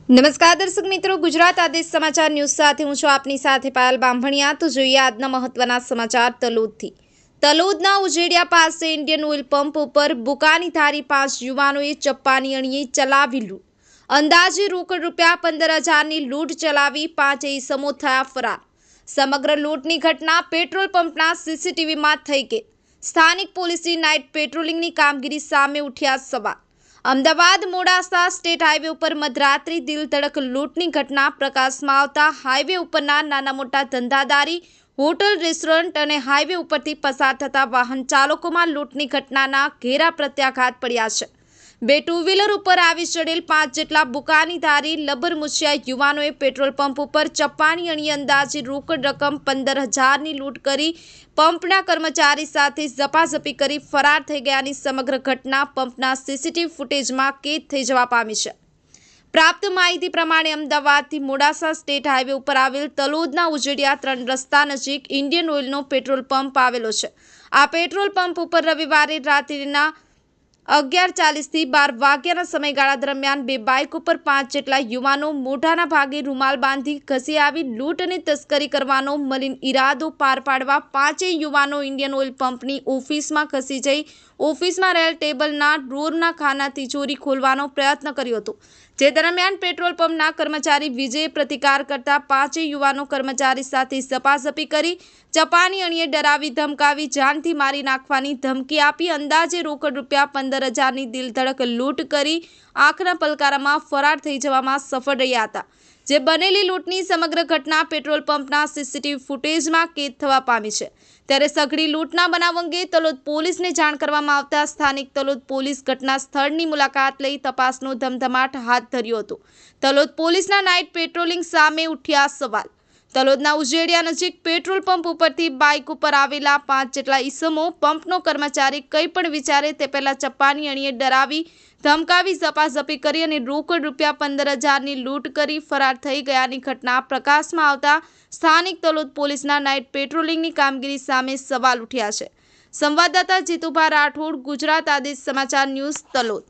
નમસ્કાર દર્શક મિત્રો, ગુજરાત આદેશ સમાચાર ન્યૂઝ સાથે હું છું આપની સાથે પાયલ બામભણિયા। તો જોઈએ આજના મહત્વના સમાચાર તલોદથી। તલોદના ઉજેડિયા પાસે ઇન્ડિયન ઓઇલ પંપ ઉપર બુકાની ધારી 5 યુવાનોએ ચપ્પાની અણીએ ચલાવી લૂંટ। અંદાજે રોકડ રૂપિયા 15,000ની લૂંટ ચલાવી 5 ઇસમો થયા ફરાર। સમગ્ર લૂંટની ઘટના પેટ્રોલ પંપના સીસીટીવીમાં થઈ ગઈ। સ્થાનિક પોલીસની નાઇટ પેટ્રોલિંગની કામગીરી સામે ઉઠ્યા સવાલ। અમદાવાદ મોડાસા સ્ટેટ હાઈવે ઉપર મધરાત્રિ દિલધડક લૂંટની ઘટના પ્રકાશમાં આવતા હાઈવે ઉપરના નાના મોટા ધંધાદારી, હોટલ, રેસ્ટોરન્ટ અને હાઈવે ઉપરથી પસાર થતા વાહન ચાલકોમાં લૂંટની ઘટનાના ઘેરા પ્રત્યાઘાત પડ્યા છે। 2 ટુ વ્હીલર ઉપર આવી ચડેલ 5 જેટલા બુકાનીધારી લબરમુછિયા યુવાનોએ પેટ્રોલ પંપ ઉપર ચપ્પાની અણીએ અંદાજે રોકડ રકમ 15,000ની લૂંટ કરી પંપના કર્મચારી સાથે ઝપાઝપી કરી ફરાર થઈ ગયાની સમગ્ર ઘટના પંપના સીસીટીવી ફૂટેજમાં કેદ થઈ જવા પામી છે। પ્રાપ્ત માહિતી પ્રમાણે અમદાવાદથી મોડાસા સ્ટેટ હાઈવે ઉપર આવેલ તલોદના ઉજેડિયા 3 રસ્તા નજીક ઇન્ડિયન ઓઇલનો પેટ્રોલ પંપ આવેલો છે। આ પેટ્રોલ પંપ ઉપર રવિવારે રાત્રિના 11:40થી 12 વાગ્યાના સમયગાળા દરમિયાન 2 બાઇક ઉપર 5 જેટલા યુવાનો મોઢાના ભાગે રૂમાલ બાંધી ઘસી આવી લૂંટ અને તસ્કરી કરવાનો મલિન ઈરાદો પાર પાડવા 5 યુવાનો ઇન્ડિયન ઓઇલ પંપની ઓફિસમાં ઘસી જઈ ઓફિસમાં રહેલ ટેબલના ડ્રોરના ખાના તિજોરી ખોલવાનો પ્રયત્ન કર્યો હતો। જે દરમિયાન પેટ્રોલ પંપના કર્મચારી વિજયે પ્રતિકાર કરતા 5 યુવાનો કર્મચારી સાથે ઝપાઝપી કરી ચપ્પાની અણીએ ડરાવી ધમકાવી જાનથી મારી નાખવાની ધમકી આપી અંદાજે રોકડ રૂપિયા 15,000ની દિલધડક લૂંટ કરી આંખના પલકારામાં ફરાર થઈ જવામાં સફળ રહ્યા હતા। જે બનેલી લૂંટની સમગ્ર ઘટના પેટ્રોલ પંપના સીસીટીવી ફૂટેજમાં કેદ થવા પામી છે। ત્યારે સઘળી લૂંટના બનાવ અંગે તલોદ પોલીસને જાણ કરવામાં આવતા સ્થાનિક તલોદ પોલીસ ઘટના સ્થળની મુલાકાત લઈ તપાસનો ધમધમાટ હાથ ધર્યો હતો। તલોદ પોલીસના નાઇટ પેટ્રોલિંગ સામે ઉઠ્યા સવાલ। તલોદના ઉજેડિયા નજીક પેટ્રોલ પંપ ઉપરથી બાઇક ઉપર આવેલા 5 જેટલા ઈસમો પંપનો કર્મચારી કંઈ પણ વિચારે તે પહેલા ચપ્પાની અણીએ ડરાવી ધમકાવી ઝપાઝપી કરી અને રોકડ રૂપિયા 15,000ની લૂંટ કરી ફરાર થઈ ગયાની ઘટના પ્રકાશમાં આવતા સ્થાનિક તલોદ પોલીસના નાઇટ પેટ્રોલિંગની કામગીરી સામે સવાલ ઉઠ્યા છે। સંવાદદાતા જીતુભા રાઠોડ, ગુજરાત આદેશ સમાચાર ન્યૂઝ, તલોદ।